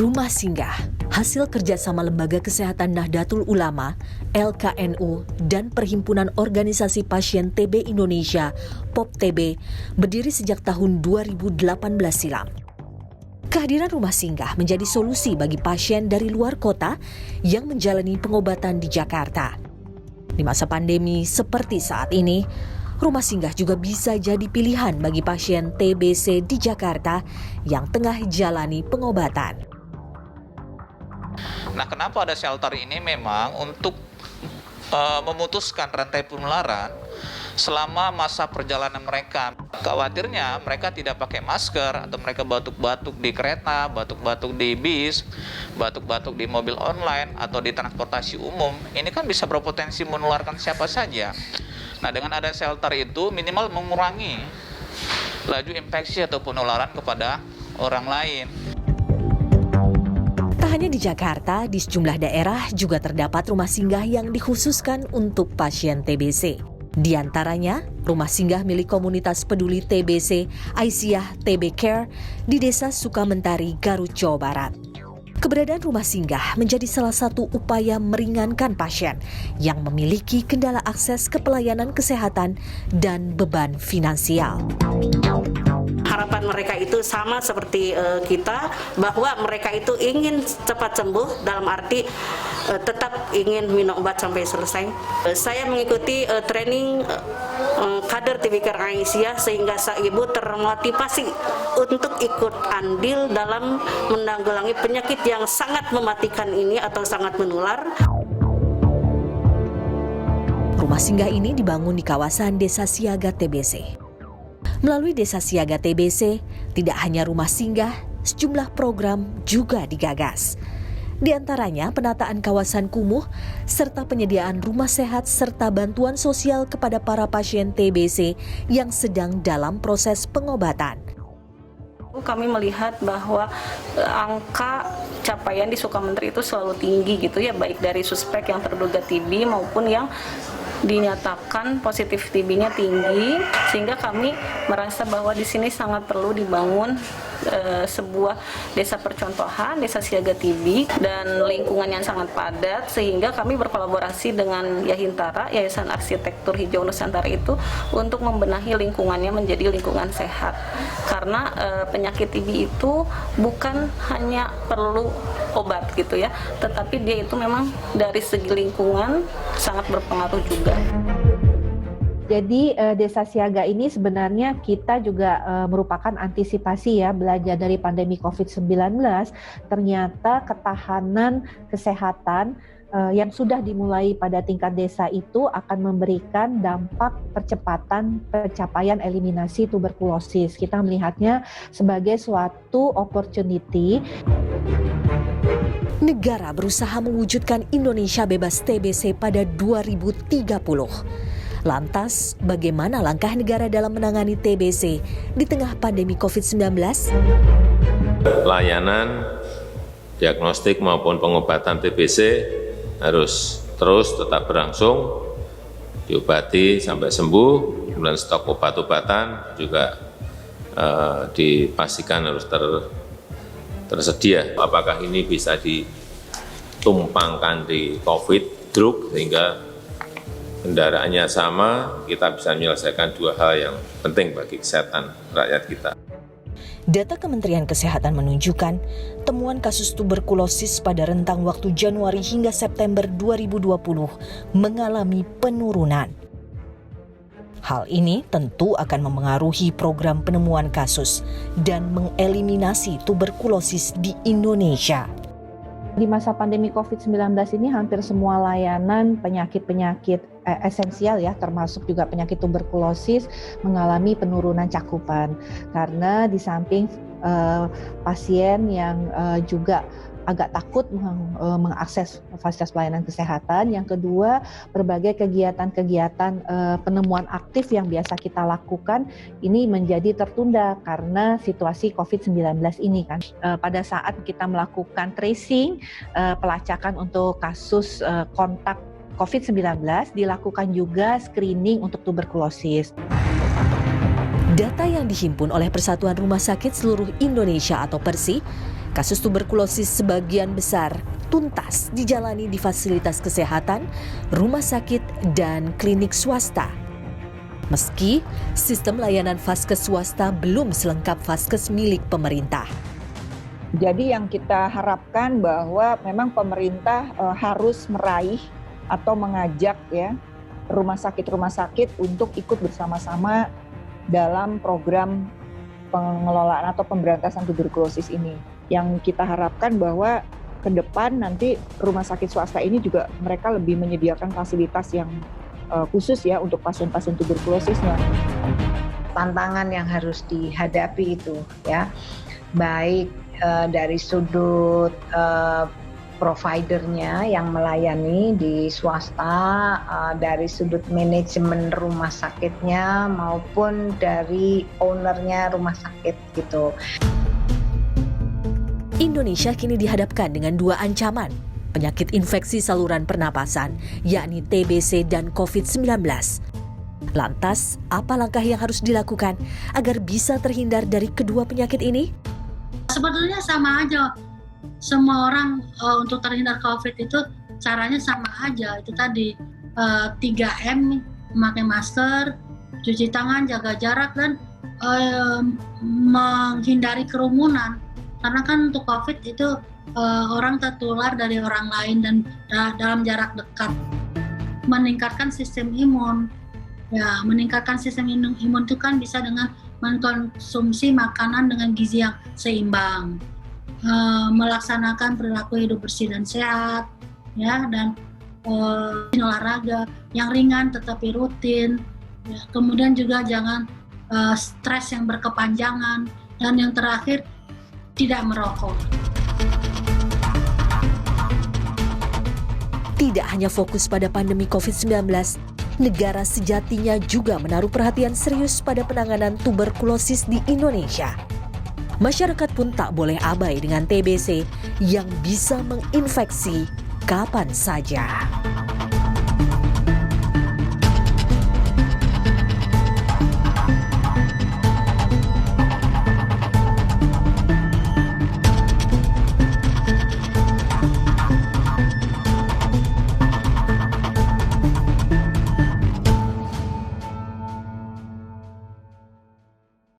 Rumah Singgah, hasil kerjasama Lembaga Kesehatan Nahdlatul Ulama, LKNU, dan Perhimpunan Organisasi Pasien TB Indonesia, POPTB, berdiri sejak tahun 2018 silam. Kehadiran rumah singgah menjadi solusi bagi pasien dari luar kota yang menjalani pengobatan di Jakarta. Di masa pandemi seperti saat ini, rumah singgah juga bisa jadi pilihan bagi pasien TBC di Jakarta yang tengah jalani pengobatan. Nah, kenapa ada shelter ini memang untuk memutuskan rantai penularan selama masa perjalanan mereka. Khawatirnya mereka tidak pakai masker atau mereka batuk-batuk di kereta, batuk-batuk di bis, batuk-batuk di mobil online atau di transportasi umum. Ini kan bisa berpotensi menularkan siapa saja. Nah, dengan ada shelter itu minimal mengurangi laju infeksi atau penularan kepada orang lain. Tak hanya di Jakarta, di sejumlah daerah juga terdapat rumah singgah yang dikhususkan untuk pasien TBC. Di antaranya, rumah singgah milik komunitas peduli TBC Aisyah TB Care di Desa Sukamentari, Garut, Jawa Barat. Keberadaan rumah singgah menjadi salah satu upaya meringankan pasien yang memiliki kendala akses ke pelayanan kesehatan dan beban finansial. Harapan mereka itu sama seperti kita, bahwa mereka itu ingin cepat sembuh, dalam arti tetap ingin minum obat sampai selesai. Saya mengikuti training kader TB Care Aisyah sehingga ibu termotivasi untuk ikut andil dalam menanggulangi penyakit yang sangat mematikan ini atau sangat menular. Rumah singgah ini dibangun di kawasan Desa Siaga TBC. Melalui Desa Siaga TBC, tidak hanya rumah singgah, sejumlah program juga digagas. Di antaranya penataan kawasan kumuh, serta penyediaan rumah sehat serta bantuan sosial kepada para pasien TBC yang sedang dalam proses pengobatan. Kami melihat bahwa angka capaian di Sukamentari itu selalu tinggi gitu ya, baik dari suspek yang terduga TB maupun yang dinyatakan positif TB-nya tinggi, sehingga kami merasa bahwa di sini sangat perlu dibangun sebuah desa percontohan, desa siaga TB dan lingkungan yang sangat padat, sehingga kami berkolaborasi dengan Yahintara, Yayasan Arsitektur Hijau Nusantara itu untuk membenahi lingkungannya menjadi lingkungan sehat. Karena penyakit TB itu bukan hanya perlu obat gitu ya, tetapi dia itu memang dari segi lingkungan sangat berpengaruh juga. Jadi Desa Siaga ini sebenarnya kita juga merupakan antisipasi ya, belajar dari pandemi COVID-19, ternyata ketahanan kesehatan yang sudah dimulai pada tingkat desa itu akan memberikan dampak percepatan pencapaian eliminasi tuberkulosis. Kita melihatnya sebagai suatu opportunity. Negara berusaha mewujudkan Indonesia bebas TBC pada 2030. Lantas, bagaimana langkah negara dalam menangani TBC di tengah pandemi COVID-19? Layanan diagnostik maupun pengobatan TBC harus terus tetap berlangsung, diobati sampai sembuh, kemudian stok obat-obatan juga dipastikan harus tersedia. Apakah ini bisa ditumpangkan di COVID drug sehingga kendaraannya sama, kita bisa menyelesaikan dua hal yang penting bagi kesehatan rakyat kita. Data Kementerian Kesehatan menunjukkan temuan kasus tuberkulosis pada rentang waktu Januari hingga September 2020 mengalami penurunan. Hal ini tentu akan memengaruhi program penemuan kasus dan mengeliminasi tuberkulosis di Indonesia. Di masa pandemi COVID-19 ini hampir semua layanan penyakit-penyakit esensial ya, termasuk juga penyakit tuberkulosis mengalami penurunan cakupan. Karena di samping pasien yang juga agak takut mengakses fasilitas pelayanan kesehatan. Yang kedua, berbagai kegiatan-kegiatan penemuan aktif yang biasa kita lakukan ini menjadi tertunda karena situasi COVID-19 ini kan. Pada saat kita melakukan tracing, pelacakan untuk kasus kontak COVID-19, dilakukan juga screening untuk tuberkulosis. Data yang dihimpun oleh Persatuan Rumah Sakit Seluruh Indonesia atau PERSI, kasus tuberkulosis sebagian besar tuntas dijalani di fasilitas kesehatan, rumah sakit, dan klinik swasta. Meski sistem layanan vaskes swasta belum selengkap vaskes milik pemerintah. Jadi yang kita harapkan bahwa memang pemerintah harus meraih atau mengajak ya rumah sakit untuk ikut bersama-sama dalam program pengelolaan atau pemberantasan tuberkulosis ini. Yang kita harapkan bahwa ke depan nanti rumah sakit swasta ini juga mereka lebih menyediakan fasilitas yang khusus ya untuk pasien-pasien tuberkulosisnya. Tantangan yang harus dihadapi itu ya, baik dari sudut providernya yang melayani di swasta, dari sudut manajemen rumah sakitnya maupun dari ownernya rumah sakit gitu. Indonesia kini dihadapkan dengan dua ancaman, penyakit infeksi saluran pernapasan, yakni TBC dan COVID-19. Lantas, apa langkah yang harus dilakukan agar bisa terhindar dari kedua penyakit ini? Sebetulnya sama aja, semua orang untuk terhindar COVID itu caranya sama aja. Itu tadi 3M, memakai masker, cuci tangan, jaga jarak, dan menghindari kerumunan. Karena kan untuk COVID itu orang tertular dari orang lain dan dalam jarak dekat. Meningkatkan sistem imun. Ya, meningkatkan sistem imun itu kan bisa dengan mengkonsumsi makanan dengan gizi yang seimbang, melaksanakan perilaku hidup bersih dan sehat, ya, dan olahraga yang ringan tetapi rutin. Ya, kemudian juga jangan stres yang berkepanjangan, dan yang terakhir tidak merokok. Tidak hanya fokus pada pandemi COVID-19, negara sejatinya juga menaruh perhatian serius pada penanganan tuberkulosis di Indonesia. Masyarakat pun tak boleh abai dengan TBC yang bisa menginfeksi kapan saja.